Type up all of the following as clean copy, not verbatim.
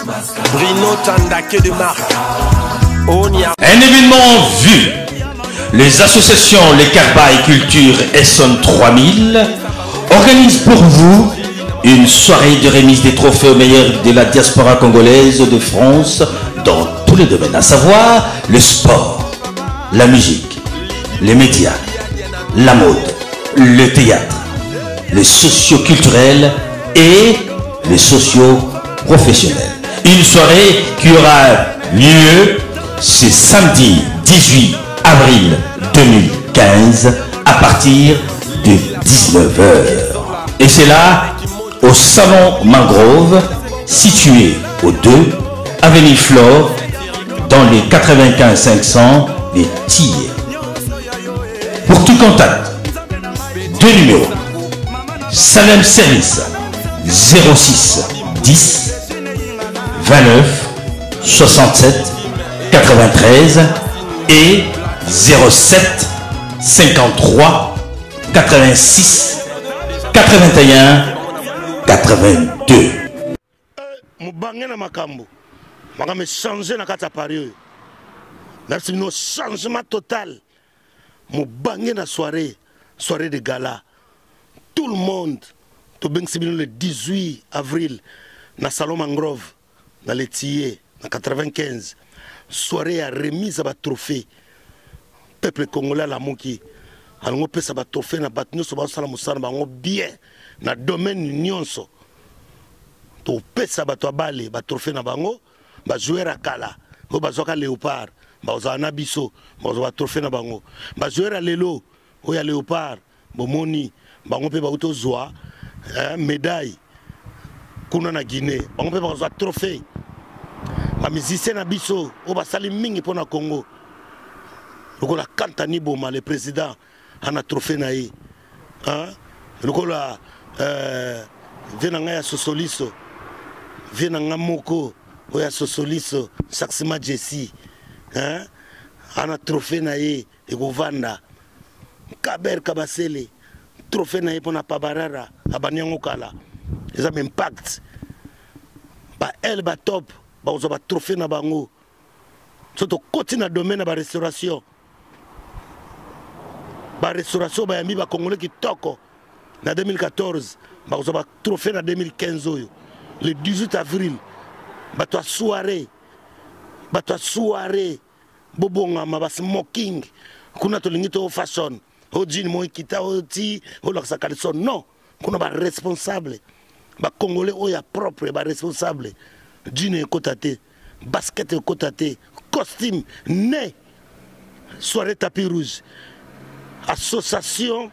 Bruno Tandake de marque. Un événement vu. Les associations Les Carbailles Culture Essonne 3000 organisent pour vous une soirée de remise des trophées aux meilleurs de la diaspora congolaise de France dans tous les domaines, à savoir le sport, la musique, les médias, la mode, le théâtre, le socio-culturel et le socio-professionnel. Une soirée qui aura lieu ce samedi 18 avril 2015 à partir de 19h. Et c'est là, au Salon Mangrove, situé au 2 avenue Flore, dans les 95 500 des Tirs. Pour tout contact, deux numéros. Salem Service 06 10 29 67 93 et 07 53 86 81 82. Mubangé na makambo. Makame changer na kata pari. Merci no changement total. Mubangé na soirée de gala. Tout le monde to le 18 avril na Salon Mangrove na Letier na 95. Soirée à remise à ba trophée. Peuple congolais la moki. Alongo pesa ba trophée na batno so ba sala musana bango bien na domaine nyonso. To pesa ba to bale ba trophée na bango ba joueur à kala. Ho ba zoka léopard, ba ozana biso, ba zo ba trophée na bango. Ba joueur à lelo, ho ya léopard, bomoni, bango pe ba uto zoa médaille. Kuna na Guinée, bango pe ba zo trophée. Ba musicien na biso, ho ba sali mingi pona Congo. Lokola Kantani Boma, le président, a un trophée naïe. Lokola Venanga Sosoliso, Venanga Moko, Oya Sosoliso, Saxima Jessie, a un trophée naïe, et Govanda, Kaber Kabasele, trophée naïe pour na Pabarara, Abanyangokala. Ils ont un impact. Ba elle ba top, ba ozo ba trophée na bango. Surtout côté na domaine de la restauration. La restauration ba yami ba congolais qui toko en 2014, ba ozo ba trophée en 2015 le 18 avril, ba to soirée bobonga ma ba smoking kuna to lingito fashion o jean mo kita o ti o laksa kalson non kuna ba responsable ba congolais oya propre ba responsable jean e kotate basket e kotate costume né soirée tapis rouge association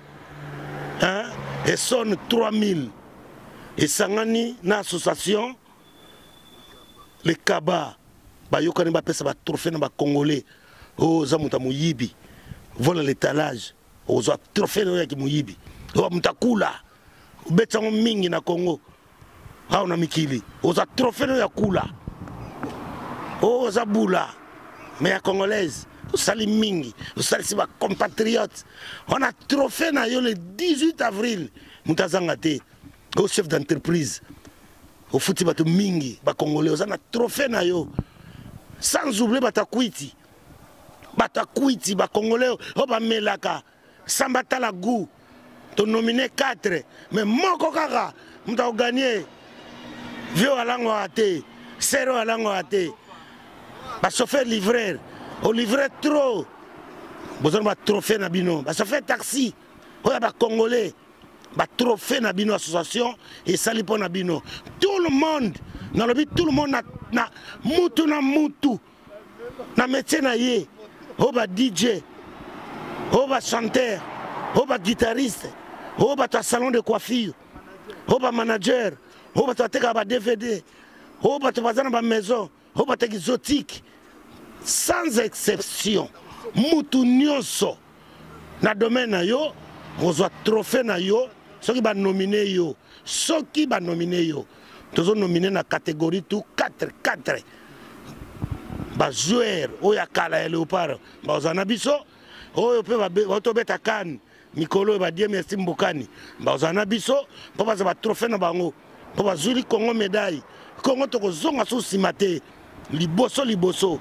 et sonne 3000 et sangani na association les kaba ba yokani ba pesa ba trophée na ba congolais o zamuta muyibi vola l'étalage o za trophée na ki muyibi o mutakula betango mingi na Congo ha na mikili o za trophée na kula o za bula mais ya congolaise au sali mingi au sali si ba compatriotes on a trophée na yo le 18 avril mutazanga te au chef d'entreprise au futi bato mingi ba congolais on a trophée na yo sans oublier batakwiti ba congolais o ba melaka sambata la goût to nominé 4 mais moko kaka muta gagner vieux alango ate zéro alango ate ba chauffeur livreur au livrer trop besoin ba trophée na bino ba chauffeur taxi oya ba congolais ba trophée na bino association et sali pona bino tout le monde na lobi tout le monde na mutu na métier na ye o ba DJ o ba chanteur o ba guitariste o ba ta salon de coiffure o ba manager o ba ta teka ba DVD o ba ta bazana ba maison o ba ta exotique sans exception mutu nyonso na domaine na yo ozwa trophée na yo soki ba nominé yo tozo nominé na catégorie tout 4 ba joueur oya kala ya léopard ba ozana biso oyo pe ba to beta kan mikolo ba die merci mbokani ba ozana biso po ba trophée na bango po ba zuli Congo médaille Congo tokozonga so simate liboso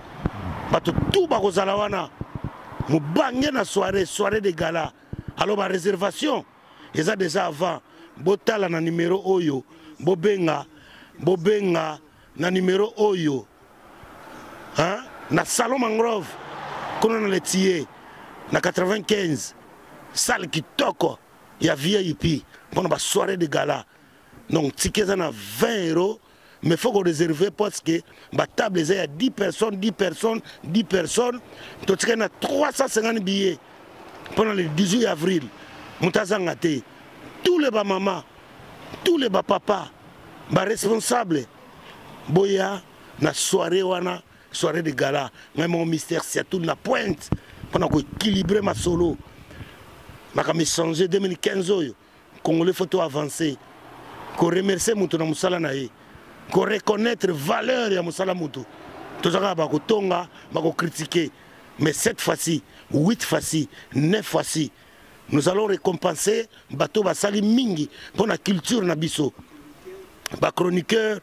bato tout bakozala wana mubange na soirée de gala. Alors ma réservation eza déjà avant botala na numéro oyo bobenga na numéro oyo hein na salon Mangrove kono na letier na 95 salle kitoko ya VIP pour la soirée de gala. Donc ticket ça na 20 €, mais faut qu'on réserve parce que la table est à 10 personnes. Donc ticket na 350 billets pendant le 18 avril. Moutazangate tous les mamans, tous les papas, ba responsables boya na soirée wana, soirée de gala. Même mon mystère c'est tout la pointe pendant qu'on équilibrer ma solo. Je me changé 2015 Congolais photo avancé. Qu'on remercie Moutou na musala na ye. Qu'on reconnaître valeur ya musala Moutou. Tout ça ba ko tonga, ba ko critiquer. Mais cette fois-ci, 8 fois-ci, 9 fois-ci, nous allons récompenser bateau basali mingi pour la culture na biso. Ba chroniqueur,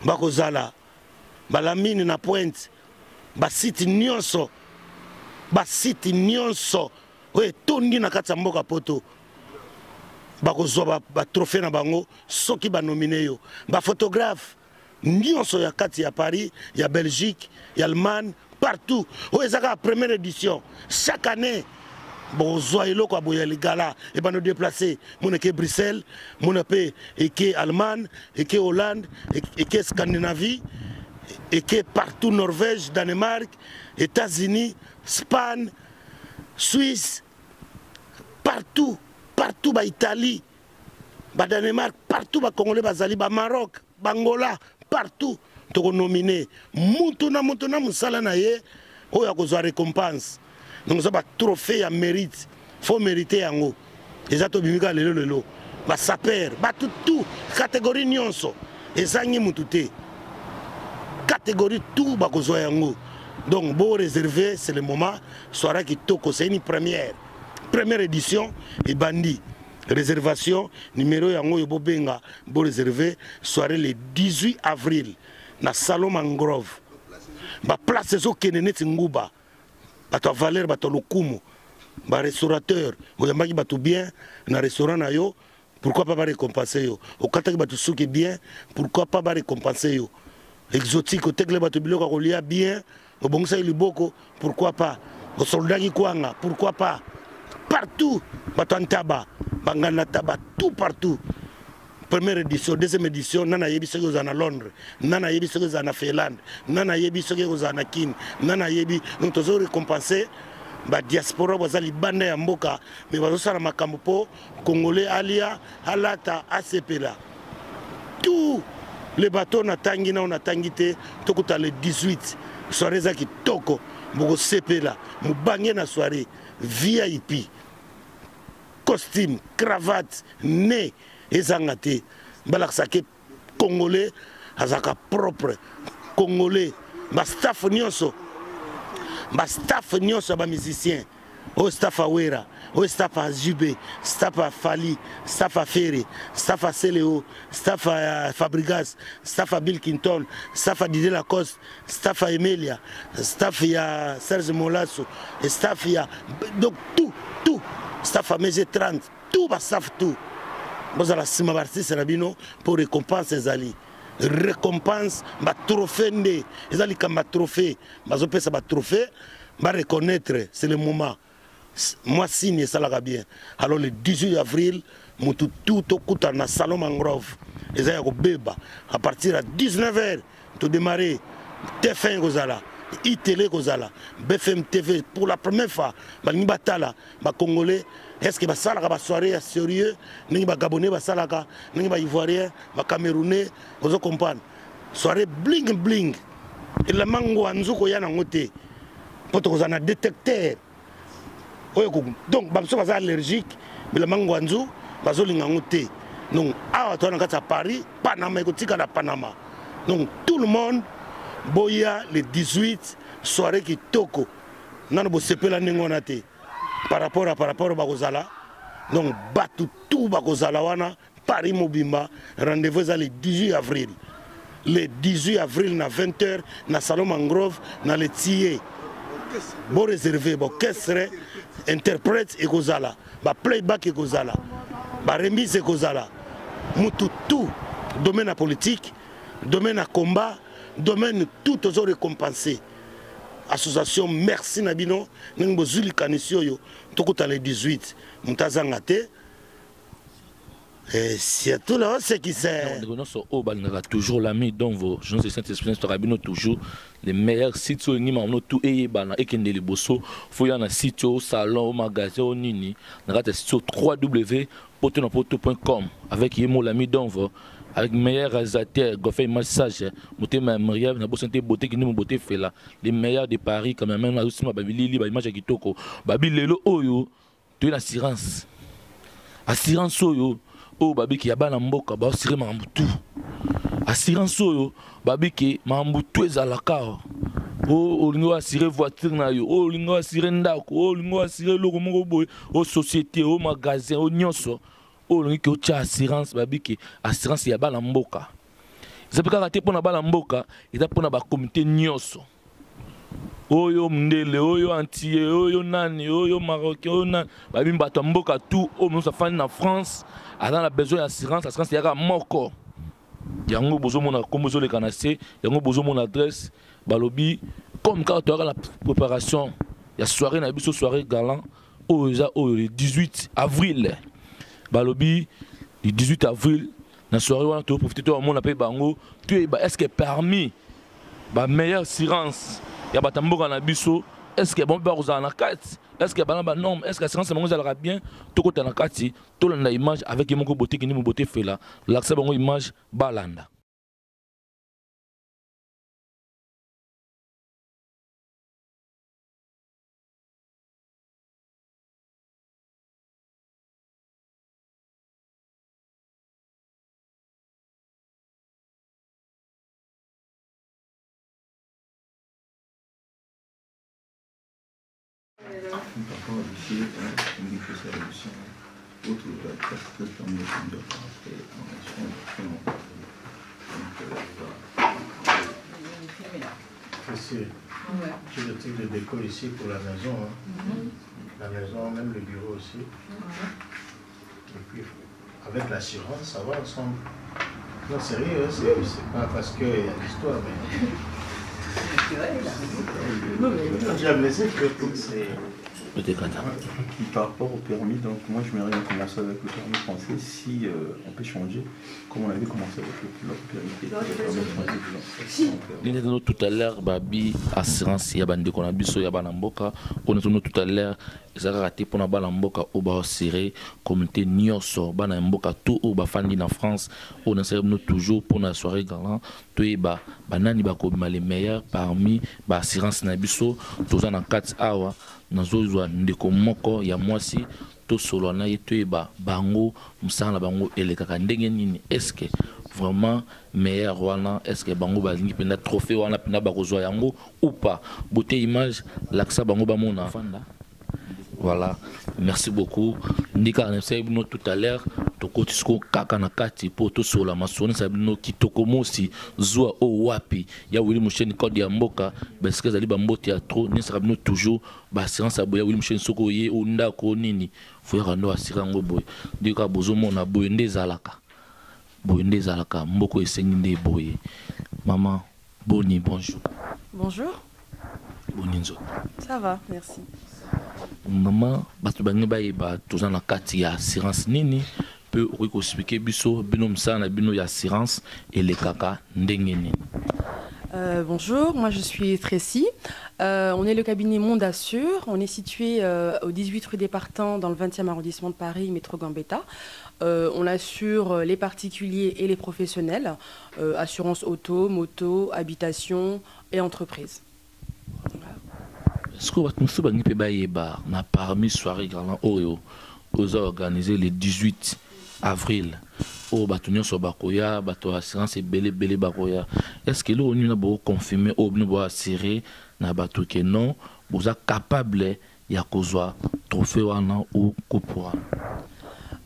ba kozala, ba lamine na pointe, ba site nyonso. Oui, tondi na kati ya mboka poto bakozwa ba trophée na bango soki ba nominé yo ba photographe nyonso ya kati ya Paris, ya Belgique, ya Allemagne, partout. O ezaka la première édition. Chaque année bozwa eloko aboya les gala et ba nous déplacer mon ke Bruxelles, mon pe ke Allemagne, ke Hollande, ke Scandinavie, ke partout Norvège, Danemark, États-Unis, Espagne, Suisse, partout, ba Italie, ba Danemark, partout ba Congolais bazali, ba Maroc, ba Angola, partout, toko nominé. Mutuna musala na ye, oya kozwa récompense. Donc ça ba trophée ya mérite, faut mériter yango. Eza to bimika lelo, ba saper, ba tout, catégorie nyonso, ezangi mutute. Catégorie tout ba kozwa yango. Donc, beau réservé, c'est le moment. Soirée qui toko, c'est une première édition et bandit. Réservation, numéro yango yobo benga, beau réservé, soirée le 18 avril, na salon Mangrove. Ba place zo kenene tinguba. Bato Valère, bato Lokumu, ba restaurateur, oyambaki bato bien, na restaurant na yo, pourquoi pas ba récompenser yo. Au kataki bato souki bien, pourquoi pas ba récompenser yo. Exotique, au tekle bato biloko kolia bien. Au Bongsa Iliboko, pourquoi pas? Au soldat Kwanga, pourquoi pas? Partout, Batantaba, Banganataba, tout partout. Première édition, deuxième édition, Nana Yebi Sogozan à Londres, Nana Yebi Sogozan à Finlande, Nana Yebi Sogozan à Kin, Nana Yebi. Donc, nous avons récompensé la diaspora, Bazali Banda Yamboka, mais Bazosana Makampo, Congolais, Alia, Alata, ACPLA. Tous les bateaux, on a tangité, Tokuta le 18. Soirée qui toko, boko sepela, moubange na soirée, VIP, costume, cravate, nez, ezangate, balaksake Congolais, azaka propre, Congolais, ma staff nyonso, ba musicien, au staff à Wera, au staff à Zubé, staff à Fali, staff à Ferré, staff à Céléo, staff à Fabregas, staff à Bill Clinton, staff à Didier Lacoste, staff à Emilia, staff à Serge Molasso, et staff à... Donc tout, staff à MG30, tout, staff tout. Vous avez la cima artiste pour récompense les alliés. Récompense, ma trophée, les alliés comme ma trophée, ma trophée, ma reconnaître, c'est le moment. Moi signe ça la bien. Alors le 18 avril, tout au na salon Mangrove. Et ça beba à partir de 19h tout démarrer TF1 Gozala, ITélé Gozala, BFM TV pour la première fois. Ba batala, ba Congolais, est-ce que ba sala ba soirée sérieux, ni ba Gabonais ba salaka, ni ba Ivoirien, ba Camerounais, vous comprenez. Soirée bling bling. Et la mango anzuko yana ngote. Pour que vous en détecteur. Donc, je suis allergique, mais le mangouanzou, je suis allergique. Donc, à Paris, Panama, Panama. Donc, tout le monde, boya le 18, soirée qui toko. Nous avons sepé la nengonate par rapport à Bagozala. Donc, batu tout Bagozala wana, Paris Mobimba, rendez-vous le 18 avril. le 18 avril à 20h na salon Mangrove na le Tié. Bon réservé, bon orchestre, interprète et gozala, ba playback et gozala, ba remise et gozala. Moutou tout domaine à politique, domaine à combat, domaine tout aux récompensé. Association merci Nabino, n'imbo zuli kanisio yo, toko le 18, moutazangate. Et c'est tout là, c'est qui c'est. Toujours l'ami dans vos gens de Saint-Esprit, toujours les meilleurs sites sur l'anime, tout et bana et kende les bosso, faut y en a site au salon, au magasin, au nini, on a sur www.potonapoto.com avec Yemo l'ami dans vos, avec meilleurs réalisateurs, Goffey Massage, Moté Maria, n'a pas santé beauté qui nous beauté fait là, les meilleurs de Paris quand même là aussi ma babili, ba image qui toko, babi lelo oyo, tu es l'assurance, assurance oyo. Oh babi ki yaba na mboka ba osire mambutu assurance oyo babi ki mambutu ezalaka oh olingo asire voiture na yo oh olingo asire ndako oh olingo asire loko moko boye oh société oh magasin oh nyonso oh olingo ki otia assurance babi ki assurance yaba na mboka ezapeka kate pona ba na mboka eta pona ba comité nyonso oyo mndele oyo antier oyo nani oyo marocain oyo nani babi mbato mboka tout o musa fani na France a besoin d'assurance assurance yaka moko yango bozo mona komozo le kanase yango bozo mon adresse balobi comme quand tu auras la préparation ya soirée na biso soirée galant o le 18 avril balobi le 18 avril na soirée on to profiter tout le monde appelle bango tu est-ce que parmi ba meilleure assurance ya batamboka na biso est-ce que bon ba kozana carte est-ce que ba norme est-ce que assurance bango zalaka bien to kota na kati to la image avec moko beauté qui ni mo beauté fait là l'accès bango image balanda. Parfois, ici, on dit que c'est révolution. Autre presque comme le temps de rentrer en nation. C'est le type de déco ici pour la maison. Hein. La maison, même le bureau aussi. Et puis, avec l'assurance, ça va ensemble. Non, sérieux, c'est pas parce qu'il y a l'histoire, mais. J'ai la blessé que c'est. Par rapport au permis, donc moi je m'aimerais commencer avec le permis français si on peut changer, comme on avait commencé avec le permis. Tout à l'heure, Babi, assurance, Yabande Konabiso, Yabanamboka, on est tout à l'heure, Zarate pour Nabalamboka, Oba Siré, communauté Nyoso, Banamboka, tout Oba Fandi en France, on est toujours pour la soirée galant, tout est bas, Banani Bakobima les meilleurs parmi assurance Nabiso, tous en 4 hours. Nazozwa ndeko moko ya mwasi to solo na yeto ba bango musala bango elekaka ndenge nini est-ce que vraiment meilleur wana est-ce que bango balingi penda trophée wana penda bakozwa yango ou pas beauté image laksa bango ba mona fanda. Voilà, merci beaucoup. Ndika anasema tout à l'heure tokoti sko kaka na kati pour to sola masoni sabino kitoko mosi zwa o wapi ya Willy Musheni code ya mboka parce que zali ba mboti ya trop ni sabino toujours ba assurance aboya Willy Musheni soko ye o ndako nini faut ndo asira ngo boy ndika bozo mona boy ndezalaka mboko esengi nde boye. Maman Boni, bonjour. Bonjour. Boninzo. Ça va, merci. Maman, batu bangi ba tous na kati ya assurance nini peut expliquer biso binom ça na bino ya assurance et les kaka ndenge nini. Bonjour, moi je suis Tracy. On est le cabinet Monde Assure. On est situé au 18 rue des Partants dans le 20e arrondissement de Paris, métro Gambetta. On assure les particuliers et les professionnels, assurance auto, moto, habitation et entreprise. Est-ce que vous avez parmi soirée grand Oyo vous organisé le 18 avril au bâtonnier sur Bakoya, bateau assurance et belé Bakoya. Est-ce que l'on a beau confirmer ou nous assurer na bateau que non vous êtes capable ya kozwa trophée wana ou coupe.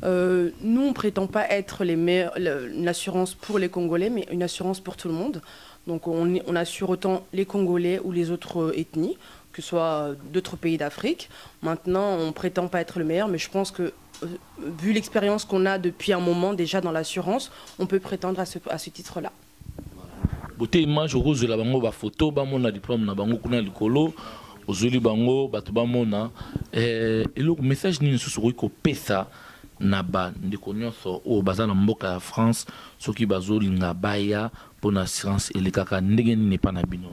Nous, on ne prétend pas être une assurance pour les Congolais, mais une assurance pour tout le monde. Donc on assure autant les Congolais ou les autres ethnies, que ce soit d'autres pays d'Afrique. Maintenant, on ne prétend pas être le meilleur, mais je pense que vu l'expérience qu'on a depuis un moment déjà dans l'assurance, on peut prétendre à ce titre-là. Beauté image rose de la bango ba photo ba mona diplôme na bango kuna likolo ozuli bango bato ba mona et le message ni nsusu ko pesa na ba ndeko nyonso o baza na mboka ya France soki bazolinga baya pour assurance elekaka ndenge ni pa na bino.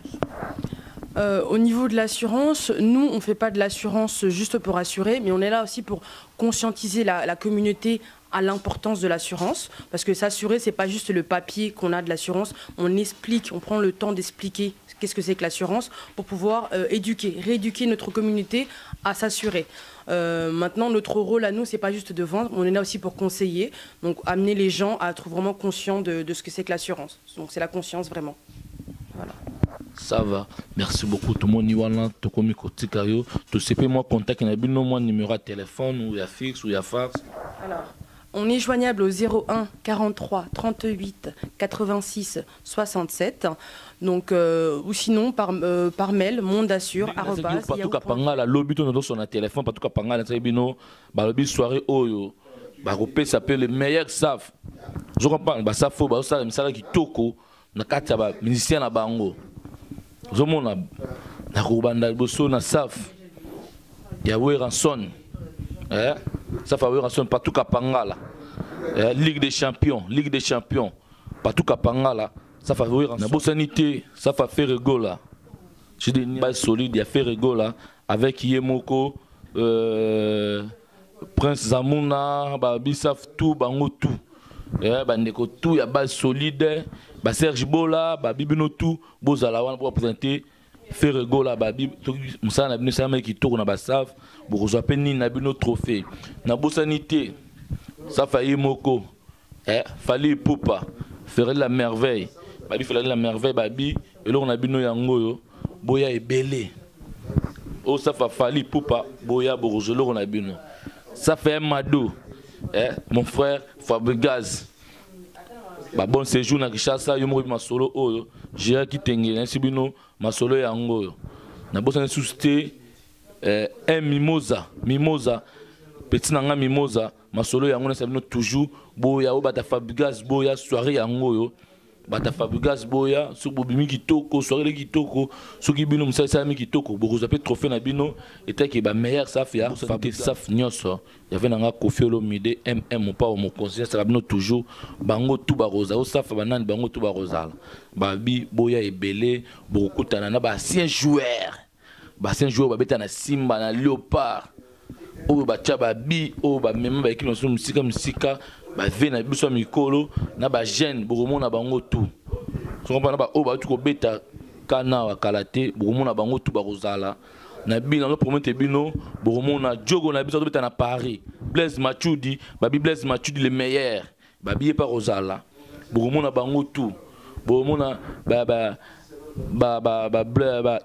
Au niveau de l'assurance, nous, on ne fait pas de l'assurance juste pour assurer, mais on est là aussi pour conscientiser la communauté à l'importance de l'assurance. Parce que s'assurer, ce n'est pas juste le papier qu'on a de l'assurance. On explique, on prend le temps d'expliquer qu'est-ce que c'est que l'assurance pour pouvoir rééduquer notre communauté à s'assurer. Maintenant, notre rôle à nous, c'est pas juste de vendre, on est là aussi pour conseiller, donc amener les gens à être vraiment conscients de ce que c'est que l'assurance. Donc c'est la conscience vraiment. Voilà. Ça va, merci beaucoup. Tout le monde y va, tout comme Kotikayo. Tu sais pas moi contact, il y a bien au moins numéro de téléphone ou il y a fixe ou il y a fax. Alors, on est joignable au 01 43 38 86 67. Donc, ou sinon par mail, mondassure, arrobas. Pas tout cas pangala, lobby ton dos sur un téléphone, pas tout cas pangala, ça bino, bah lobby soirée oyo, bah repé s'appelle le meilleur saf. Je comprends, bah ça faut, bah ça, mais ça qui toko, na katia bah musicien na bango. Je m'en a, na kubanda bosso na saf. Yahweh ranson, ça fait ranson pas tout cas pangala. Ligue des champions, pas tout cas pangala. Ça fait rire. La sanité, ça fait faire rigoler. J'ai des bases solides, il y a fait rigoler avec Yemoko, Prince Zamuna, Bissaf tout, Bango tout. Bandeko tout, il y a base solide, Serge Bola, Bibino tout, Bozalawan pour présenter, faire rigoler, Moussa Nabino Samé qui tourne à Bassaf, pour vous appeler Nabino trophée. La sanité, ça fait Yemoko, fallait Poupa, faire la merveille. Babi fait la merveille, Babi, et là on a bino yango, Boya est belé. Oh, ça fait Fali Poupa, Boya Borozolo, on a bino. Ça fait un Mado, mon frère Fabregas. Bon séjour na Kishasa, yo mo masolo oyo, j'ai qui tengue, ainsi bino, masolo yango. Na bossa suscité un mimosa, petit nanga mimosa, masolo yango na sabino toujours, Boya o bata Fabregas, Boya soirée yango. Bata Fabregas boya sur bobimi kitoko soirée kitoko sur ki bino musasa mi kitoko boko zape trophée na bino était que ba meilleur saf ya saf nyonso y avait nanga Koffi Olomide mm pas mon conseiller ça bino toujours bango tout ba rosa o saf banane bango tout ba rosa babi boya ebele boko kutana na ba ancien joueur ba beta na Simba na Léopard o ba tchaba bi o ba même ba équipe no musika ba vena biso mikolo na ba jeune bokomo na bango tout so comprendre ba o ba tu ko beta kana wa kalate bokomo na bango tout ba rozala na bino no promettre bino bokomo na jogo na biso beta na Paris Blaise Matuidi le meilleur ba billet pas rozala bokomo na bango tout bokomo na ba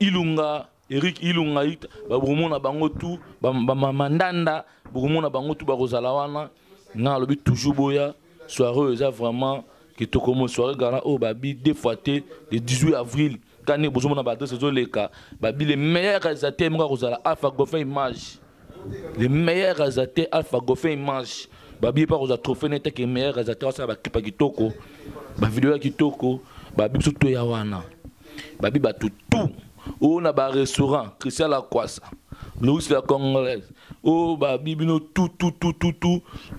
Ilunga Eric Ilunga ba bokomo na bango tout ba mandanda bokomo na bango tout ba rozala wana na lobi toujours boya soirée ça vraiment qui to comme soirée gala au babi deux fois le 18 avril quand nous besoin na badre saison leka babi les meilleurs réalisateurs moi rozala Alpha Goffin image les meilleurs réalisateurs Alpha Goffin image babi pas rozala trophée n'était que meilleur réalisateur ça ba clip kitoko ba vidéo kitoko babi surtout ya wana babi ba tout on a ba restaurant Christian Lakwasa Louis la Congolaise. Oh, bah, bibino tout.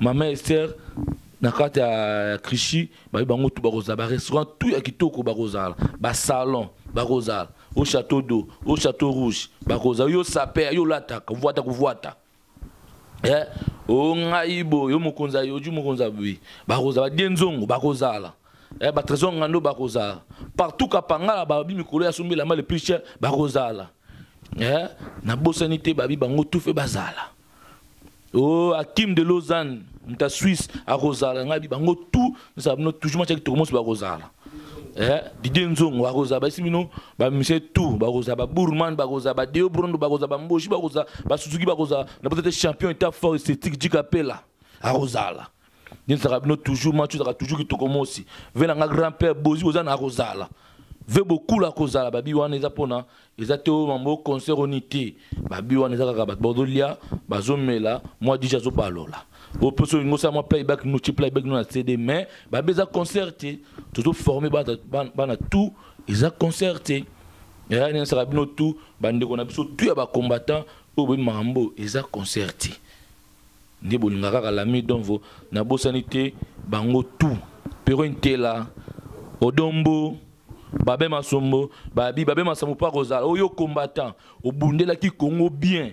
Maman Esther, nakati à Krishi, bah, bango tout barosa, bah, restaurant tout ya kitoko barosa, bah, salon, barosa, au château d'eau, au château rouge, barosa, yo sapé, yo lata, kuvuata. Oh, ngaibo, yo mokonza, yo ju mokonza bui, barosa, bah, dienzongo, barosa la. Bah, trésor ngando barosa. Partout kapanga, bah, bimikolo ya sumbi la mal le plus cher, barosa la. Na bosanité babi bango tout fait bazala. Oh Hakim de Lausanne, ta Suisse à Rosala, ngabi bango tout, nous savons toujours match qui commence par Rosala. Didier Nzongo à Rosala, ba simino, ba monsieur tout, ba Rosala, ba Bourman, ba Rosala, ba Deo Bruno, ba Rosala, ba Mboshi, ba Rosala, ba Suzuki, ba Rosala. Na peut-être champion était fort esthétique Djikapela. à Rosala. Nous avons toujours match, toujours qui aussi. Venant grand-père Bozi aux à Rosala. Ve beaucoup la Rosala. Babi wan eza pona. Ezate au mambo concert unité. Babi wan eza kaka Bordolia, bazomela, moi déjà zo balola. Au plus on ça moi playback nous playback nous na CD mais babi za concerté, toujours formé bana tout, ils concerté. Et là nous sera bino tout, bande qu'on a biso tout ya ba combattant au mambo, ils concerté. Ndi bolinga kaka lami donvo na bosanité bango tout pero intela odombo babe masombo babe masambo pa Rosala oyo combattant obundela ki Congo bien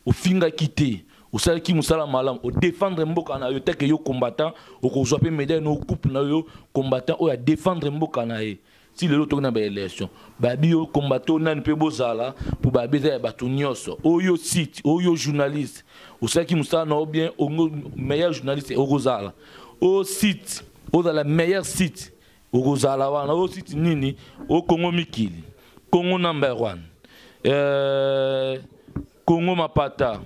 ofinga kité osala ki musala malam o défendre mboka na yo teke yo combattant okozwa pe médaille no coupe na yo combattant o ya défendre mboka na ye. Si le lot na ba élection babi yo combattant nan pe bozala pour babi za ba tunyoso oyo site oyo journaliste osala ki musala na bien o meilleur journaliste au Rosala au site au la meilleur site au Rosala wana au site nini au Congo Mikili Congo number 1 Congo Mapata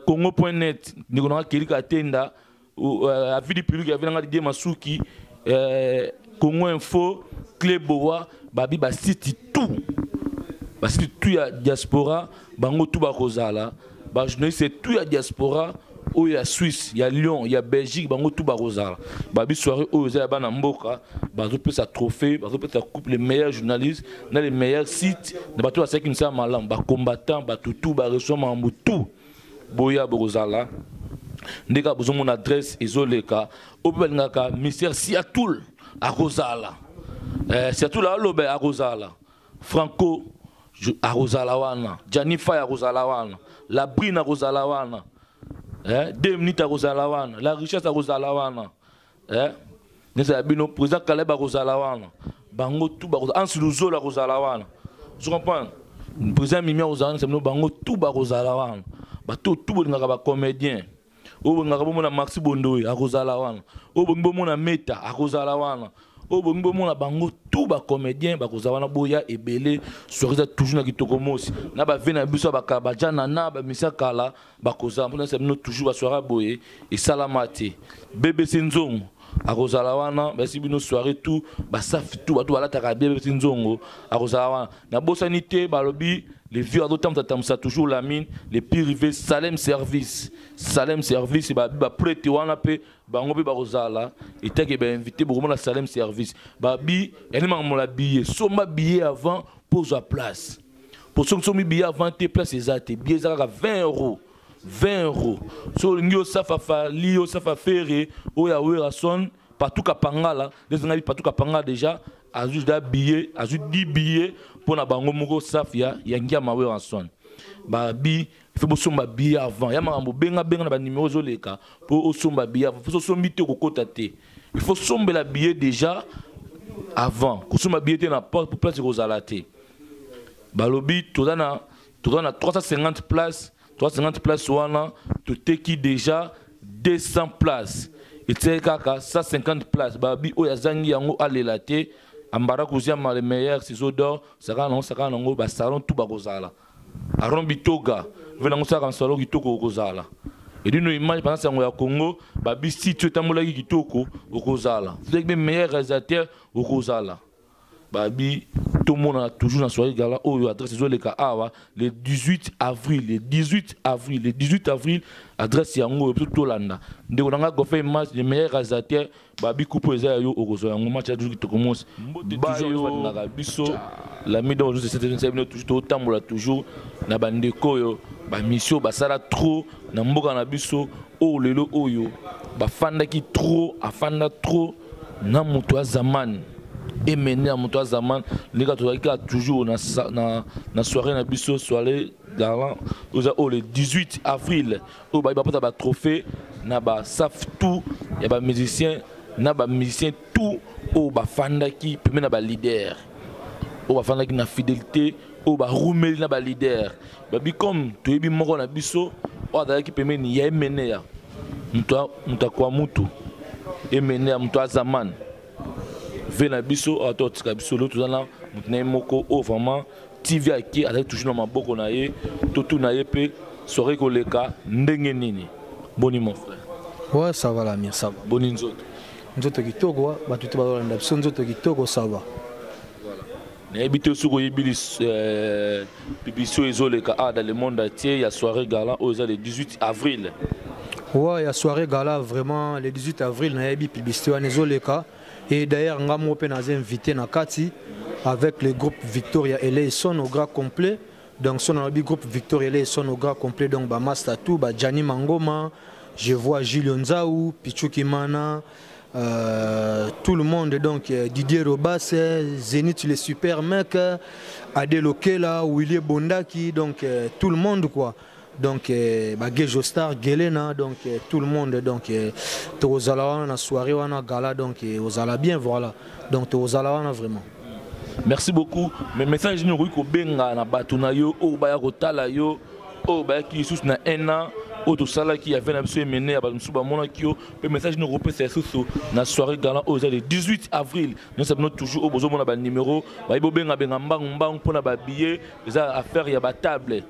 Congo.net ndiko na kelika tenda a vidi public ya vina ngadi masuki Congo Info Cléboa babi ba site tout ya diaspora bango tout ba Rosala ba journaliste tout ya diaspora o ya Suisse ya Lyon ya Belgique bango tout ba Rosala babi soirée o za bana mboka bazo pe sa trophée bazo pe sa coupe les meilleurs journalistes dans les meilleurs sites na bato ba qui ça malam ba combattant ba tout ba reçoit mambo tout boya Rosala ndeka besoin mon adresse ezoleka o pe ngaka ministère Siatoul à Rosala c'est tout là lobe à Rosala Franco à Rosala wana Janifa à Rosala wana la brine à Rosala wana 2 minutes à Rosala wana la richesse à Rosala wana nous avons président Caleb à Rosala wana bango tout ba Ansiluzo la Rosala wana je comprends président Mimi à Rosala c'est bango tout ba Rosala wana ba tout ngaka ba comédien o ngaka bomona Maxi Bondoy à Rosala wana o bomona Meta à Rosala wana o bomona bango tout ba comédien ba Rosala boya ebele soirée toujours na kitoko mosi na ba vena biso ba kabajana na ba misa kala ba koza mpona c'est nous toujours ba soirée boye et salamate BBC Nzongo à Rosala wana ba sibino soirée tout ba safi tout ba tout ala taka BBC Nzongo à Rosala wana na bosanité ba lobi les vieux adultes toujours la mine les privés Salem Service et ba prêter wana pe bango pe ba Rosala et t'es que ben invité pour la Salem Service babi elle m'a mon la billet soma billet avant pose à place pour ceux qui sont mis billet avant tes places exactes billet ça à 20 €. So ngio safa lio safa ferré oya oya son partout kapangala les ngali partout kapangala déjà ajoute da billet ajoute 10 billets pour na bango moko safia ya ngia mawe en son babi faut bosomba billet avant ya makambo benga na ba numéro zoleka pour osomba billet avant faut sombi te kokota te il faut somber la billet déjà avant kosomba billet na porte pour place Rosala te balobi tozana 350 places wana to teki déjà 200 places et c'est kaka 150 places babi oya zangi yango alela te ambara kuzia les meilleurs ciseaux d'or saka nango ba salon tout ba Rosala aron bitoga venango saka salon kitoko Rosala et d'une image pendant ça ya Congo babi site tamola kitoko Rosala c'est les meilleurs réalisateurs Rosala babi tout le monde a toujours dans soirée gala oh adresse zoleka awa le 18 avril adresse yango tout landa ndeko nanga gofe match les meilleurs réalisateurs babi coupe eza yo okozo yango match ya toujours commence toujours ngaka biso la midon juste c'est toujours tambola toujours na bandeko yo ba mission basala trop na mboka na biso o lelo oyo bafanda ki trop afanda trop na mutu ya zamani et mené à mon toit zaman les gars toujours na soirée na biso soirée galant le 18 avril au ba ba trophée na ba saf tout ya ba musicien tout au ba fanda qui peut na ba leader au ba fanda qui na fidélité au ba roumeli na ba leader ba bi comme to yebi moko na biso o da qui peut ni ya mené ya muta kwa mutu et mené à mon toit zaman vena biso atotika biso lo tozana mutne moko o vraiment TV aki avec toujours na maboko na ye to tu na ye pe soirée koleka ndenge nini boni mon frère Ouais, ça va la mire, ça va. Bonne nzoto. Nzoto kitoko, ba tout ba landa biso nzoto kitoko, ça va. Voilà. N'habite sur Ibilis Bibiso ezoleka dans le monde entier, il y a soirée gala aux le 18 avril. Ouais, il y a soirée gala vraiment le 18 avril na yebi publicité wana ezoleka et d'ailleurs ngamo pe naza invité na kati avec le groupe Victoria LA son au gras complet. Donc son le groupe Victoria LA son au gras complet donc ba Master Tout, ba Gianni Mangoma, je vois Julio Nzaou, Pichu Kimana, tout le monde donc Didier Robas, Zénith les super mecs, Adel Okela, Willy Bondaki, donc tout le monde quoi. Donc Gejo Star, Gelena, donc tout le monde donc Tozala na soirée wana gala donc Ozala bien voilà. Donc Tozala wana vraiment. Merci beaucoup. Mais message nous ko benga na batuna yo o ba ya kotala yo o ba ki sous na un an o to sala ki avait na biso mené ba msuba mona ki yo pe message nous repese sous na soirée gala au le 18 avril. Nous sommes toujours au besoin mona ba numéro ba ibo benga benga mbang pour na ba billet les affaires ya ba table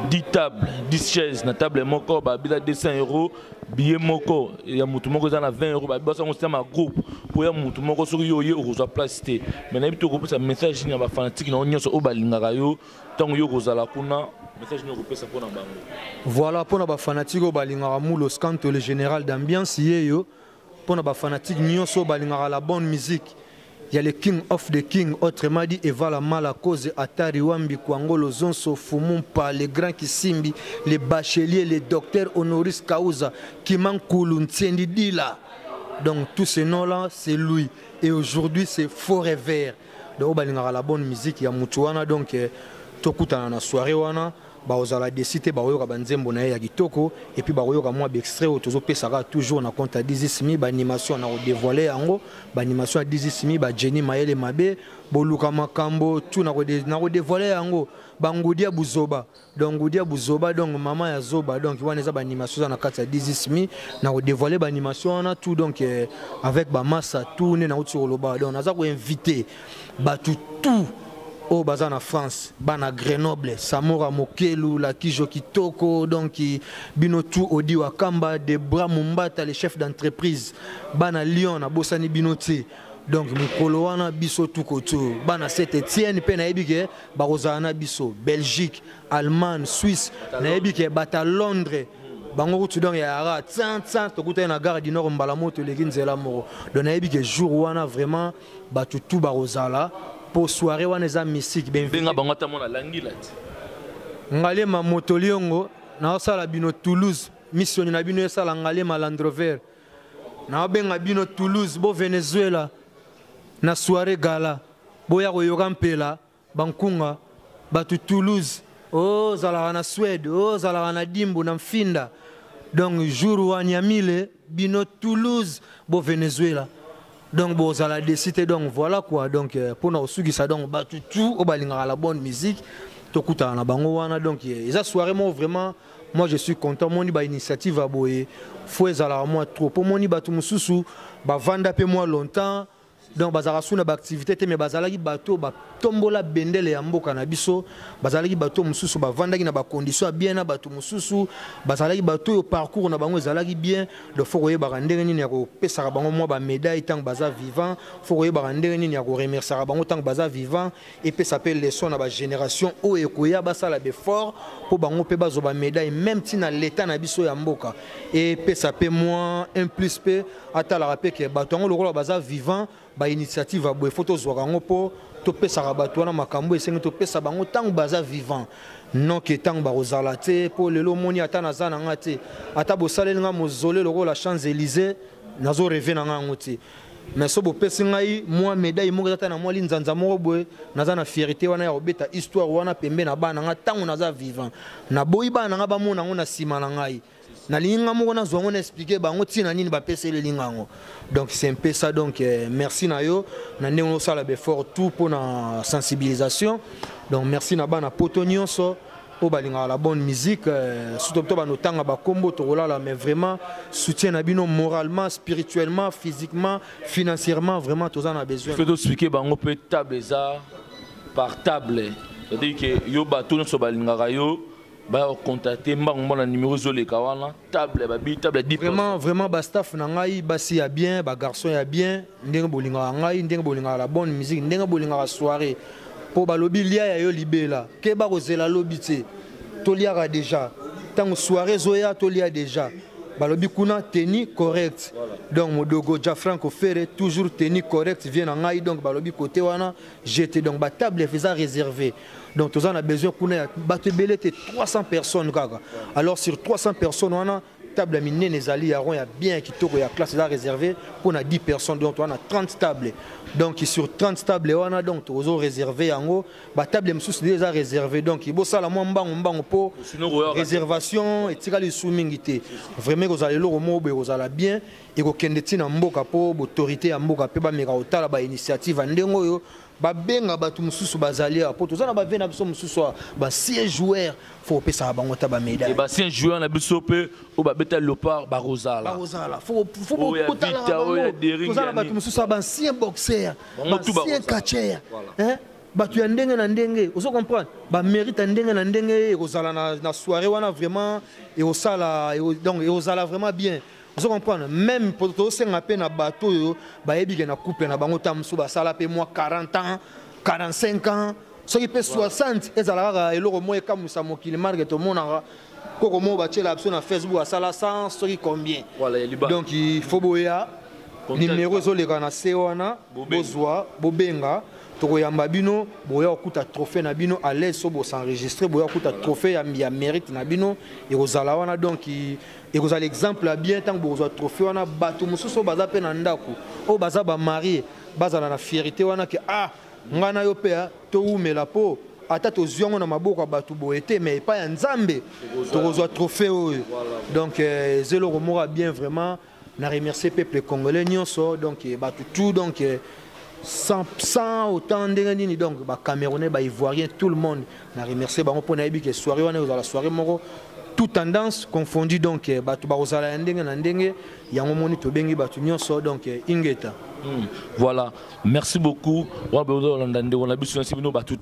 10 tables, 10 chaises, na table moko ba bila 200 €, billet moko ya mutu moko za na 20 €, ba bossa on système groupe pour ya mutu moko sur yo ye okozwa place te. Mais na bito ko pesa message ni ba fanatique na onyoso o balingaka yo tant yo kozala kuna message ni ko pesa pona bango. Voilà pona ba fanatique o balingaka mulo scanto le général d'ambiance yeyo pona ba fanatique nyonso balingaka la bonne musique. Il y a le King of the King, autrement dit Eva la mala cause, Atari Wambi, Kwangolo, Zonso, Fumumpa, les grands Kisimbi, les bacheliers, les docteurs honoris causa, Kimankoulou, Ntiendi Dila. Donc tous ces noms-là, c'est lui. Et aujourd'hui, c'est Forever. Donc on a la bonne musique, il y a Mouchouana, donc Tokuta na soirée wana. Baozala décidé baoyoka banzembo na ya kitoko et puis baoyoka moi extrait autozo pesaka toujours na compte à 10000 ba animation na dévoiler yango ba animation à 10000 ba Jenny Maele Mabe boluka makambo tout na dévoiler yango bangudia buzoba donc ngudia buzoba donc maman ya zoba donc wana za ba animation na kati ya 10000 na dévoiler ba animation na tout donc avec ba massa tout na uti loba donc naza ko inviter ba tout au bazar en France, bana Grenoble, Samora Mokelu, la Kijo Kitoko, donc Binotu Odi Wakamba, Debra Mumbata, les chefs d'entreprise, bana Lyon, na Bossani Binoté, donc Mukoloana Biso Tukoto, bana Saint-Etienne, Pena Ebike, Barozana Biso, Belgique, Allemagne, Suisse, Naebike, Bata Londres. Bango tu donc ya tsan to kuta na gare du nord mbalamoto les ginzela moro donc naebike jour wana vraiment batu tout barozala pour soirée wana za musique benga bango tamona langila ngale ma motoliongo na sala bino Toulouse mission na bino sala ngale ma Land Rover na benga bino Toulouse bo Venezuela na soirée gala boya koyoka mpela bankunga batu Toulouse oh zala na Suède oh zala na Dimbo na Mfinda donc jour wanyamile bino Toulouse bo Venezuela. Donc bon, ça l'a décidé donc voilà quoi donc pour nous suivre ça donc battu tout au balinga la bonne musique to kuta na bango wana donc ça soirée moi vraiment moi je suis content mon ba initiative a boye faut ezala moi trop pour mon batu mususu ba vanda pe moi longtemps donc bazala suna ba activité mais bazala ki bato ba tombola bendele ya mboka na biso bazala ki bato mususu ba vanda ki na ba condition bien na bato mususu bazala ki bato yo parcours na bango ezala ki bien de faut koye ba ndenge nini ya ko pesa bango moi ba médaille tant baza vivant faut koye ba ndenge nini ya ko remercier bango tant baza vivant et puis ça s'appelle leçon na ba génération o ekoya basala d'effort pour bango pe bazo ba médaille même ti na l'état na biso ya mboka et puis ça peut moins un plus peu ata la rappeler que bato ngo lokolo baza vivant ba initiative a boye photo zo rango po to pesa rabato na makambo esengi to pesa bango tango baza vivant non que tango ba rozala te po lelo moni ata na zana ngate ata bo saleli nga mozole loko la Champs-Élysées nazo rêver na nga ngoti mais so bo pesa ngai moi médaille mo ata na moi linzanza mo boye naza na fierté wana ya obeta histoire wana pembe na bana nga tango naza vivant na boyi bana nga ba mona ngona sima na ngai na linga mo na zo ngona expliquer bango tina nini ba pesa le lingango donc c'est un peu ça donc merci na yo na ndenge sala be fort tout pour la sensibilisation donc merci na bana potonio so o balinga la bonne musique surtout to ba notanga ba kombo to la mais vraiment soutien na bino moralement spirituellement physiquement financièrement vraiment tous en a besoin faut expliquer bango peut table ça par table c'est-à-dire que yo ba tout so balinga yo ba contacter mbango na numéro zoleka wana table ba bi table 10 vraiment ba staff na ngai basi ya bien ba garçon ya bien ndenge bolinga ngai ndenge bolinga la bonne musique ndenge bolinga la soirée po ba lobi lia ya yo libela ke ba kozela lobi te to liaka déjà tant soirée zoya to lia déjà balobi kuna tenue correct donc modogo Gianfranco Ferre toujours tenue correct vient en ngai donc balobi côté wana j'étais donc ba table faisait réservé donc tous on a besoin kuna bato belé 300 personnes kaka alors sur 300 personnes wana table minene ezali ya ya bien kitoko ya classe là réservé pour na 10 personnes donc on a 30 tables donc sur 30 tables wana donc tous on réservé yango ba table msusu déjà réservé donc il bossa la mbango po réservation et tika les soumingité vraiment vous allez le mobe vous allez bien et ko kendeti na mboka po autorité ya mboka pe ba meka otala ba initiative ndengo yo ba benga batu mususu bazali po tozana ba vena biso mususu ba 6 joueurs faut pesa bango ta ba médaille et ba 5 joueurs na biso pe o ba beta leopard ba rosala faut potala tozana batu mususu ba 6 boxeurs ba 6 catcheurs hein batu ya ndenge na ndenge ozo comprendre ba mérite ndenge na ndenge kozala na soirée wana vraiment et au sala donc et ozala vraiment bien. Vous comprenez même pour tous ces appels à bateau bah ebi na couple na bango tamsu ba sala pe moi 40 ans 45 ans ceux qui peut 60 et ala et le moi comme ça mokili marque tout monde koko mo ba tela sur na Facebook sala 100 ceux qui combien donc il faut boya numéro zo le kana sewana bozwa bobenga toko yamba bino boya okuta trophée na bino à l'aise so bo s'enregistrer boya okuta trophée ya mérite na bino et ozala wana donc et vous avez l'exemple bien tant que vous avez trophée wana bato mususu baza pe na ndako o baza ba marié baza na fierté wana que ah ngana yo pe to umela po ata to ziongo na maboko bato boete mais pas ya nzambe to reçoit trophée donc zelo remora bien vraiment na remercier peuple congolais nyonso donc bato tout donc sans autant de donc ba Camerounais ba Ivoiriens tout le monde na remercier bango pour na yebi que soirée wana la soirée moko toute tendance confondue donc batu ba ozala ndenge na ndenge yango moni to bengi batu nyonso donc ingeta voilà merci beaucoup wa bezo landa ndeko na biso sibino batu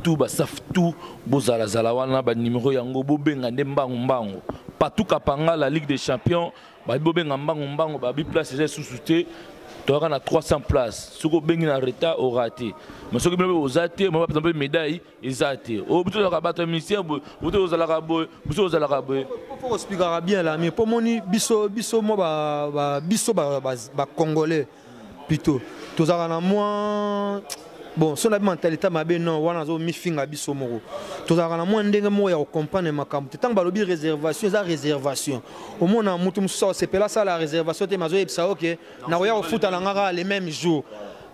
tout ba saf tout bozala zala wana ba numéro yango bobenga nde mbango partout kapanga la Ligue des Champions ba bobenga mbango ba bi place j'ai sous-souté tu auras 300 places. Si tu as un retard, tu auras raté. Mais si tu as une médaille, tu auras raté. Si tu as un mission, tu auras raté. Il faut expliquer bien là. Mais pour moi, biso congolais plutôt. Tu as moins. Bon, si on a une mentalité, non, on a mis fin à biso moro. Tu as un moins de mots à comprendre ma campagne. Tant que tu as réservation, c'est réservation. Au moins, on a c'est là ça la réservation. Tu as ça ok. Na oya au foot à l'angara les mêmes jours.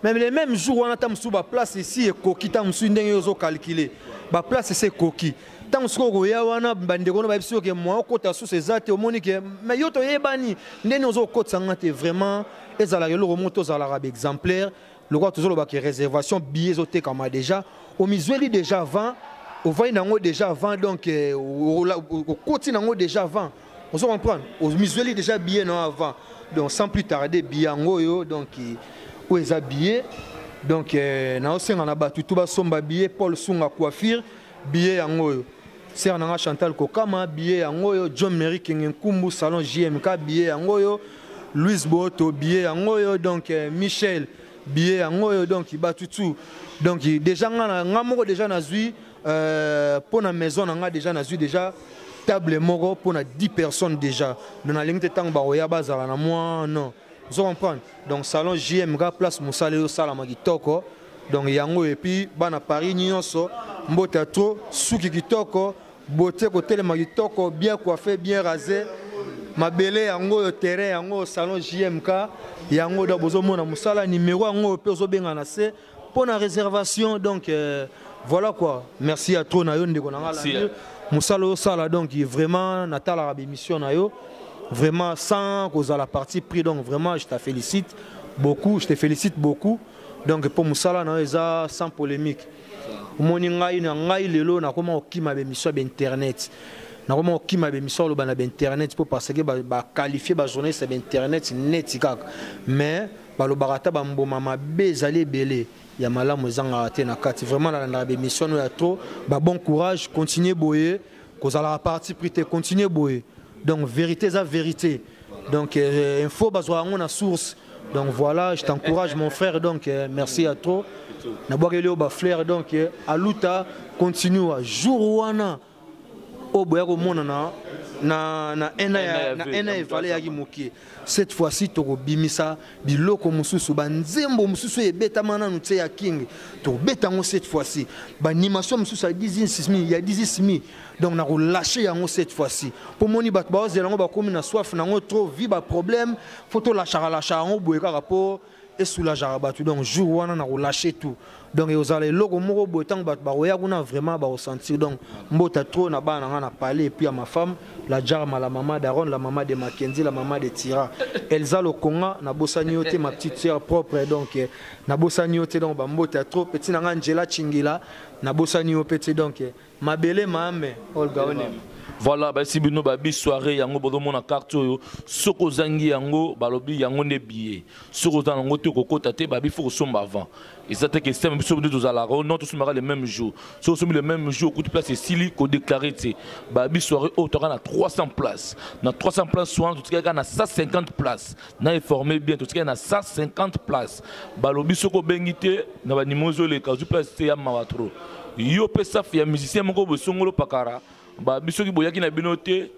Même les mêmes jours, on a tam sous ba place ici et coquille tam sous ndenge yozo calculer. Ba place c'est coquille. Tant que oya wana bandeko na ba biso que moi côté sous ces até au monique mais yo to yebani ndenge yozo côté sangate vraiment ezala yo le remonto za l'arabe exemplaire. Le roi toujours le réservation billets autés comme déjà au Misueli déjà 20 au voyez nango déjà 20 donc au côté nango déjà 20 on se comprend au Misueli déjà billets non avant donc sans plus tarder billets yo donc où est habillé donc na aussi on a battu tout bas somba billets Paul Sunga coiffure billets yango c'est on a Chantal Kokama billets yango John Merry Kingenkumbu salon JMK billets yango Louis Boto billets yango donc Michel billet en donc il bat tout donc déjà on déjà nazui pour la maison on a déjà nazui déjà table moro pour 10 personnes déjà dans la ligne de temps baroya bazala na moi non vous comprenez donc salon JMK place Moussale sala magitoko donc yango et puis bana Paris nyonso mbota trop suki kitoko beauté côté le magitoko bien coiffé bien rasé mabele yango terrain yango salon JMK yango da bozomona musala numéro yango pe ozobenga na se pour la réservation donc voilà quoi merci à toi na yo ndeko na ngala musala sala donc vraiment natala rabi mission na yo vraiment sans cause à la partie pris donc vraiment je te félicite beaucoup donc pour musala na eza sans polémique moni ngai lelo na comment okima be mission be internet na comment okima be mission lo bana be internet pour parce que ba qualifier ba journaliste be internet net kaka mais ba lo barata ba mboma mabe ezali belé ya malamu ezanga te na kati vraiment na be mission ya trop ba bon courage continuer boyer kozala parti pris te continuer boye. Donc vérité ça vérité. Donc info bazwa on a source. Donc voilà, je t'encourage mon frère, donc merci à toi. Nabokeleo ba frère, donc aluta continue à jour wana au boyako mona na ena evale yaki mokie. Cette fois-ci toko bimisa biloko mususu banzembo mususu ebeta mana nutse ya king to beta ngo cette fois-ci ba animation mususu ya 16000 il y a 16000 donc na relâcher yango cette fois-ci pour moni bat ba ozelango ba komi na soif nango trop vi ba problème photo la ngo boye ka rapport et soulager battu donc jour wana na relâcher tout donc aux allez logo moko boye tant bat ba oya kuna vraiment ba ressentir donc mbota trop na ba na parler et puis à ma femme la Jarma, la maman d'Aaron, la maman de Mackenzie, la maman de Tira. Elsa Lokonga, na bosaniote, ma petite sœur propre, donc na bosaniote, donc bambota trop petit, na Angela Chingila, na bosaniote, donc ma belle mame, Olga Onem. Voilà, bah si bino babi soirée yango bodo mona carte yo soko zangi yango balobi yango ne billet soko zango te kokota te babi faut somba avant et ça te que c'est même sur deux à non tous sera le même jour sur le même jour coup de place Sili ko déclarer te babi soirée au toka na 300 places na 300 places soin tout cas na 150 places na informé bien tout cas na 150 places balobi soko bengité na ba nimozo le kazu place ya mawatro yo pesa fia musicien moko bosongolo pakara ba biso ki boyaki na binote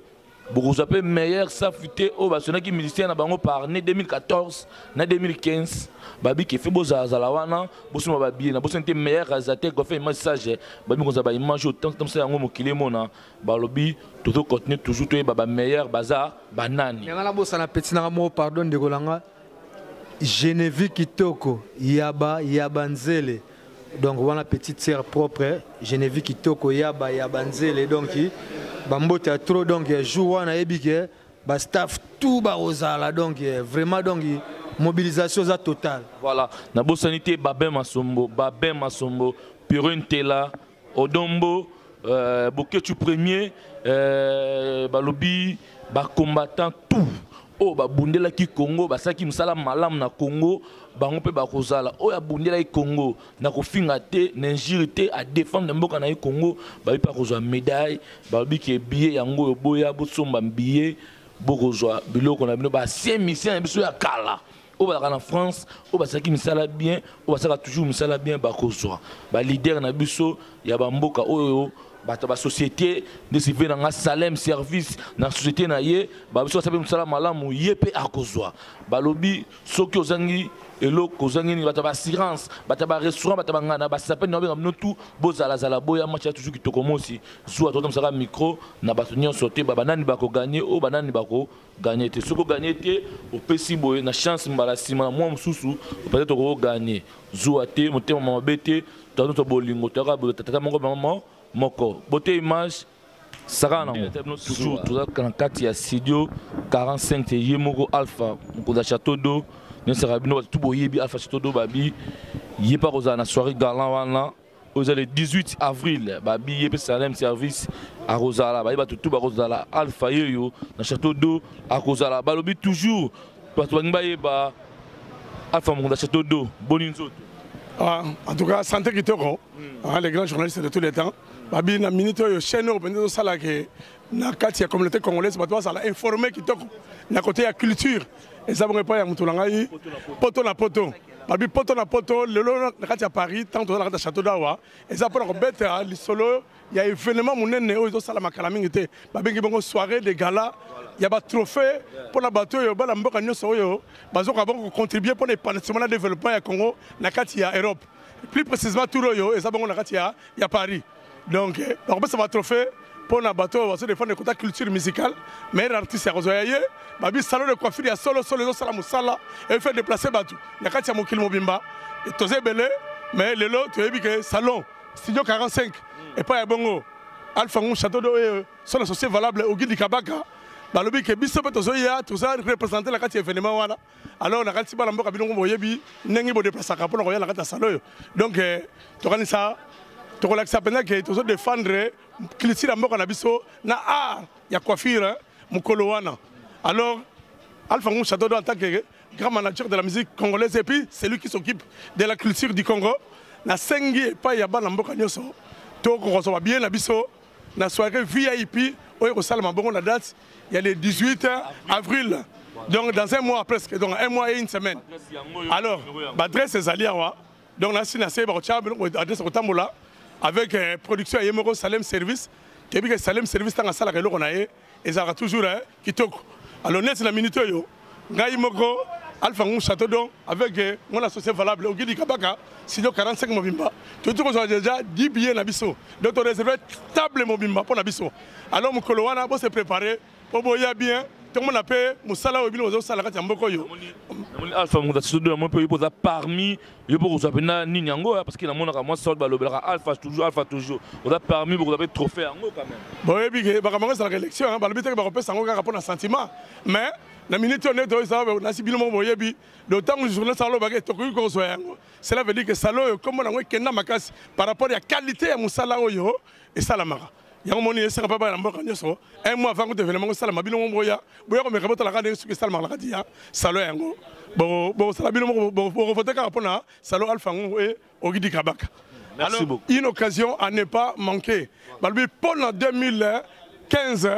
beaucoup appelé meilleur safité au basona qui musicien na bango par né 2014 na 2015 babi qui fait boza zalawana boso ba bien na boso était meilleur réalisateur ko fait message babi ko za ba image autant comme ça yango mokile mona ba lobi tout continuer toujours to ba meilleur baza banani ngala bosa na petit na mo pardon de kolanga Geneviève Kitoko yaba nzele. Donc voilà petite sœur propre, Geneviève Kitoko yaba nzele donc bambota trop donc jour wana ebike ba staff tout ba ozala donc vraiment donc mobilisation za totale. Voilà, na bosanité Babé Masombo, Piron Tela, Odombo, Boketu premier, balobi ba combattant tout. Oh ba bundela ki Congo, ba saki musala malam na Congo. Bango pe bakozala oya bundela i Congo na kofinga te n'injure te à défendre mboka na i Congo ba pa kozwa médaille ba bi ke billet yango boya bosomba billet bokozwa biloko na bino ba 5 missions biso ya kala o ba na France o ba saki misala bien o ba saka toujours misala bien bakozwa ba leader na biso ya ba mboka oyo bata ba société de civil na Salem service na société na ye ba biso sabe musala malamu ye pe akozwa ba lobi soki ozangi elo kozangi ni bata ba assurance bata ba restaurant bata ba ngana ba sape na benga mnotu bozala zala boya match toujours kitoko mosi soit to musala micro na ba tenir sauter ba banani ba ko gagner o banani ba ko gagner te soko gagner te o pesi boye na chance mbala sima na moi mususu peut-être ko gagner zuwa te motema mabete to to bolingo to ka tata moko maman moko beauté image sarana toujours tout ça quand kati ya studio 45 te yemoko alpha ko château d'eau ne sera bino tout boyebi alpha château d'eau babi yepa ko na soirée galant wana le 18 avril babi yepe Salem service à Rosala ba tout ba Rosala alpha yo na château d'eau à Rosala balobi toujours parce que ba yeba alpha mo château d'eau boninzoto. En tout cas santé kitoko les grands journalistes de tous les temps babi na minute yo chaîne au sala que na kati ya communauté congolaise bato sala informer kitoko na côté ya culture et ça me pas ya mutulanga yi poto na poto babi poto na poto lelo na kati ya Paris tant to na château d'Awa et ça pour bête li solo ya événement munene o sala makala mingi te babi ngi bongo soirée de gala il y a ba trophée pour la bateau yo bala mboka nyoso yo bazo ka bongo contribuer pour l'épanouissement et développement ya Congo na kati ya Europe plus précisément tout yo et ça bongo na kati ya Paris. Donc, ça va trophée pour la bateau, se défendre le côté culture musicale. Meilleur artiste à Rosoyaye, babi salon de coiffure, il y a solo salamoussala et fait déplacer bateau. Il y a Katia Mokil Mobimba, et Tozé Belé, mais le lot, tu as vu que salon, studio 45, et pas à Bongo, Alpha Mou, château d'eau, sont associés valables au guide du Kabaka. Balobi que Bissop Tozoya, tout ça représenter la Katia événement. Alors, on a Katia Balambo Kabinongo Boyebi, Nengi Bo déplacer à Capon, la Katia Salo. Donc, tu connais ça. Tu vois que ça peut que tu défendre culture à mort biso na art ya coiffure mukolowana. Alors Alpha Ngou Château en tant que grand manager de la musique congolaise et puis c'est lui qui s'occupe de la culture du Congo na sengi pas ya bana mboka nyoso to ko so bien na biso la soirée VIP, au Salma Bongo, la date, il y a le 18 avril. Donc dans un mois presque, donc un mois et une semaine. Alors, l'adresse est alliée. Donc là, c'est l'adresse au Tambola, avec production à Yemoro Salem Service. Qui est Salem Service, dans la salle à l'on a et ça a toujours qui toque. Alors, net, la minute, Gaïmoko, Alpha Château d'On, avec mon associé valable, au Guidi Kabaka, sinon 45 Mobimba. Tout le monde a déjà 10 billets Nabiso. Donc, on réserve table Mobimba pour Nabiso. Alors, mon Koloana, pour se préparer, pour boire bien. Tout le monde a payé, Moussala ou Bilo, Moussala, Kambokoyo. Alpha Moussala, mon pays, parmi, il faut que vous appeliez Ninyango, parce qu'il y a mon amour, sort de Alpha toujours. Vous avez parmi, vous avez trophée en haut quand même. Bon, et puis, c'est la réélection, le but est que vous avez un rapport de sentiment. Mais, la minute on est on a si bien mon boyebi, le temps où je journée salo baguette, cela veut dire que salo, comme on a un kenda makas par rapport à la qualité à Moussala Oyo et Salamara. Il y a un moment où il y a un mois avant que tu événements Salama Bino Moya, Boya me raconte la radio sur Salama la radio, Salo Yango. Bon, Salabino, bon, voter Carapona, Salo Alphango et Ogidi Kabaka. Merci beaucoup. Une occasion à ne pas manquer. Pendant 2015,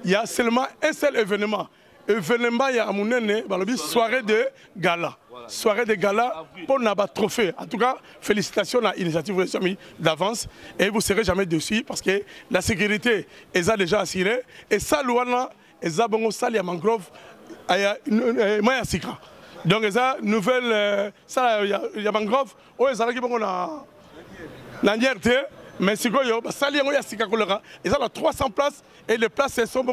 il y a seulement un seul événement. Événement, il y a une soirée de gala. Soirée de gala pour n'avoir trophée. En tout cas, félicitations à l'initiative d'avance. Et vous ne serez jamais dessus parce que la sécurité est déjà assurée. Et ça, Louana, et ça, bon, ça, il y a mangrove, il y a Maya Sika. Donc, ça, nouvelle, ça, il y a mangrove, oh, ça, il y a la nierte, mais c'est quoi, ça, il y a Sika, et ça, il y a 300 places et les places sont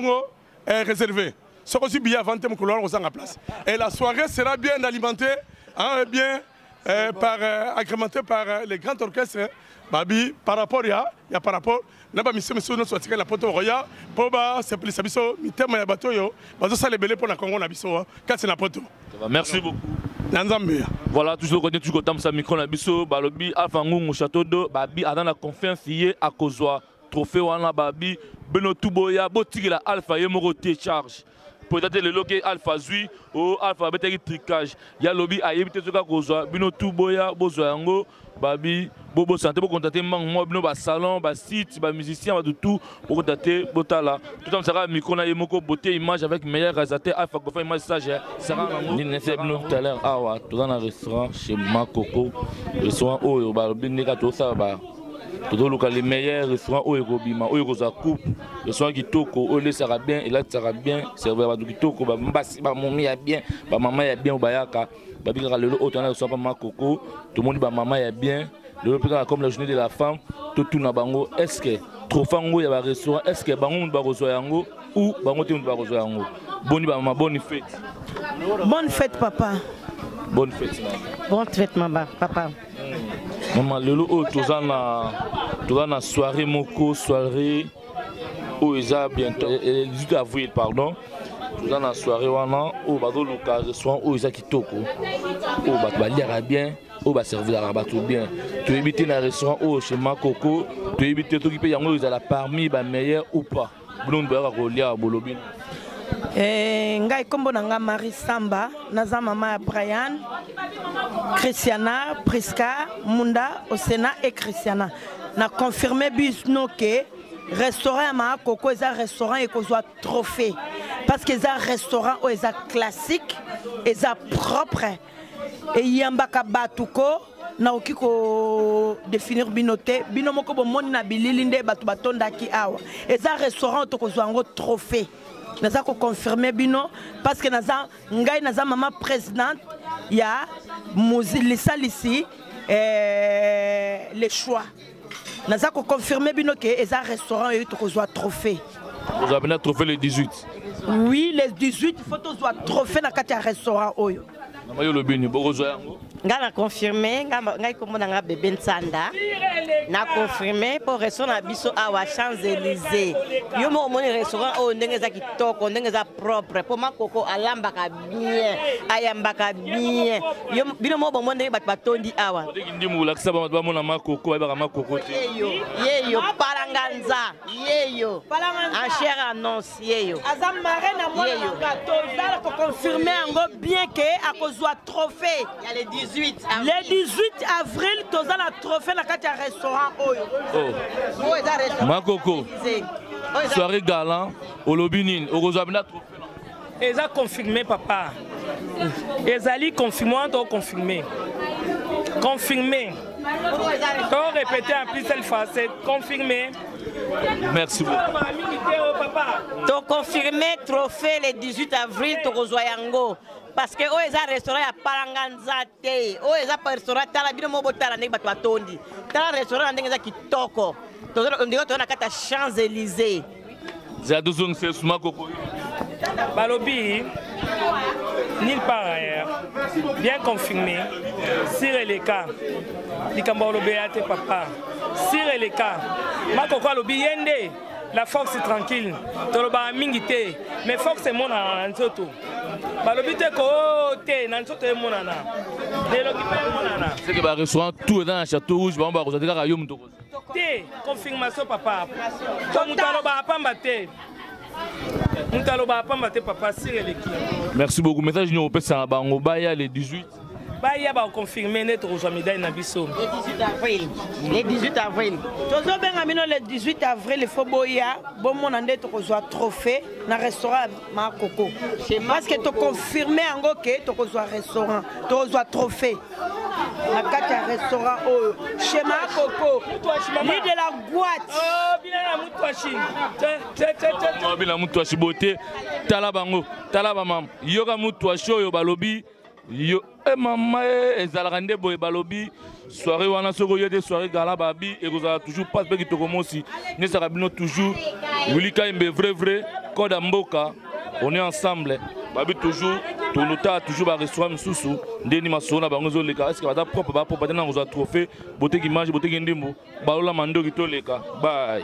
réservées. Ce qui est bien avant de couloir aux en place. Et la soirée sera bien alimentée, hein, bien agrémentée par les grands orchestres. Babi, par rapport il y a par rapport, n'a pas mis monsieur nous soit la poto roya, pour bas c'est plus abisso, mi thème ya bateau yo, bateau ça les belé pour la Congo na biso, quand c'est la poto. Merci beaucoup. Voilà, toujours connaît toujours tam sa micro na biso, balobi afangu château d'eau, babi a dans la confiance yé à kozwa trophée wana babi, beno tuboya, botiki la alpha yemoro charge. Peut-être le loquet Alpha Zui ou Alpha Beteri Tricage. Il y a lobby à éviter ce que Bino Touboya, Bozoango, Babi, Bobo Santé pour contacter moi, Bino salon, site, musicien, tout pour contacter Botala. Tout le monde sera micro na yemoko beauté image avec meilleur réalisateur Alpha Gofa image sage. Sera Bino tout à l'heure. Ah ouais, tout dans un restaurant chez Makoko, restaurant où Babi Nega tout ça ba. Tout les meilleurs restaurants où Robima, où Rosa Coupe, le soin qui toque, où le sera bien, et là ça sera bien, serveur à qui toque, maman est bien, maman est bien au Bayaka, Babi le autre ne soit pas ma coco, tout le monde dit maman est bien, le plus comme la journée de la femme, tout na bango, est-ce que trop fango y a un restaurant, est-ce que bango va rejoindre yango ou bango te va rejoindre yango, bonne fête. Bonne fête papa. Bonne fête. Bonne fête maman, papa. Maman, le lot, tout dans la soirée Moko, soirée où ils ont bientôt, le 18 avril, pardon, tout dans la soirée où ils ont le restaurant où ils ont quitté, où ils vont lire bien, où ils vont servir la rabat bien. Tu évites le restaurant où chez Makoko, tu évites tout qui peut y avoir, ils ont parmi les meilleurs ou pas. Nous devons aller à Bolobine. Ngai kombo nanga Marie Samba, naza mama Brian, Christiana, Priska, Munda, Osena et Christiana. Na confirmé bisno que restaurant ma Koko est un restaurant et qu'on soit trophée parce que c'est un restaurant où est classique, est propre et yambaka batuko na okiko définir binoté binomoko bomoni na bililinde batu batonda ki awa. Et un restaurant to ko soit un trophée. Naza ko confirmer bino parce que naza ngai naza maman présidente ya les salles ici les choix naza ko confirmer bino que eza restaurant et to ko soit trophée. Vous avez un trophée le 18. Oui, les 18 il faut to soit trophée na kati ya restaurant oyo. Namayo le bini bozo yango. Nga confirmé ngai komona nga bébé Nsanda na confirmé pour restaurant biso awa Champs-Élysées yo mo moni restaurant o ndenge za kitoko ndenge za propre pour Makoko alambaka bien ayambaka bien yo bino mo bomoni ndenge batondi awa ndi mu lakisa ba mona Makoko ayebaka Makoko te yeyo palanganza yeyo en chair annonce yeyo azam maré na mona na gâteau za ko confirmer ngo bien que akozwa trophée il y a les 18 avril toza na trophée na kati ya restaurant oyo. Oh. Makoko. Soirée galant, au lobby, au Rosabina trophée. Ils ont confirmé, papa. Ils allaient confirmer, on doit confirmer. Confirmer. On répéter en plus cette fois, c'est confirmé. Merci beaucoup. To confirmer trophée le 18 avril to Rozoyango. Parce que o eza restaurant ya Paranganzate. O eza restaurant tala bino mo botala ndenge bato batondi. Tala restaurant ndenge eza kitoko. To ndeko to na kata Champs-Élysées. Zadozong c'est suma koko. Balobi, nulle part ailleurs, bien confirmé, sur les cas, papa, sur les cas, ma coco lobi yende, la force est tranquille, toloba mingite, mais force est mon anzoto. Balobi te ko te nanzoto est mon ana, c'est que le restaurant tout est dans un château rouge, on va regarder la rayum to. Te confirmation papa, comme toloba pambate. Merci beaucoup. Message nous repère ça bango baya le 18. Baya ba confirmer notre médaille na biso. Le 18 avril. Le 18 avril. Tozo benga mino le 18 avril il faut boya bon mon ande to kozwa trophée na restaurant Makoko. Parce que to confirmer ngo ke to kozwa restaurant, to kozwa trophée. Na kati ya restaurant oyo chez Makoko. Ni de la boîte. Oh bila na mutwashi. Bila mutwashi beauté tala bango, tala ba mam. Yoga mutwashi oyo balobi yo maman ezalaka nde boye balobi soirée wana soko yede soirée gala babi et vous avez toujours pas pe kitoko mosi ne sera bino toujours Wilika Mbe vrai code mboka on est ensemble babi toujours toluta toujours ba restaurant msusu ndeni masona bango zo leka est-ce que ba propre ba propre na ngoza trophée bote ki mange bote ki ndimbo balola mando kitoleka bye.